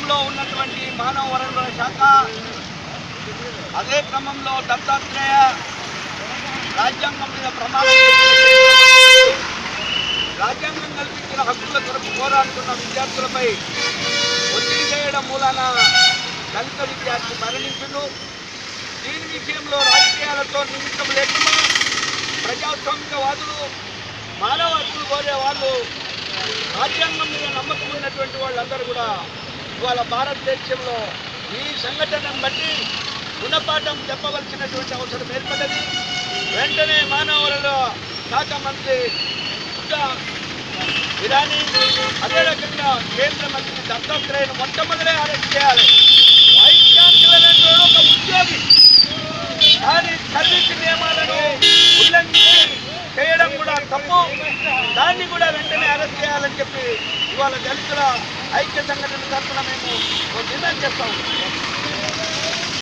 కేంద్రంలో ఉన్నటువంటి మానవ వనరుల శాఖ, అదే క్రమంలో దత్తాత్రేయ రాజ్యాంగం మీద ప్రమాణం రాజ్యాంగం కల్పించిన హక్కుల కొరకు పోరాడుతున్న విద్యార్థులపై ఒత్తిడి చేయడం మూలాన దళిత విద్యార్థి మరణించును. దీని విషయంలో రాజకీయాలతో నిమిత్తం లేకుండా ప్రజాస్వామికవాదులు, మానవ హక్కులు కోరే వాళ్ళు, రాజ్యాంగం మీద నమ్మకం ఉన్నటువంటి వాళ్ళందరూ కూడా ఇవాళ భారతదేశంలో ఈ సంఘటనను బట్టి గుణపాఠం చెప్పవలసినటువంటి అవసరం ఏర్పడ్డది. వెంటనే మానవ వనరుల శాఖ మంత్రి ఇరానీ, అదే రకంగా కేంద్ర మంత్రి దత్తాత్రేయను మొట్టమొదలే అరెస్ట్ చేయాలి. వైస్ ఛాన్సలర్ అంటే ఒక ఉద్యోగి, కానీ సర్వీస్ నియమాలను ఉల్లంఘించి చేయడం కూడా తప్పు. దాన్ని కూడా వెంటనే అరెస్ట్ చేయాలని చెప్పి ఇవాళ దళితుల ఐక్య సంఘటన తరఫున మేము డిమాండ్ చేస్తాము.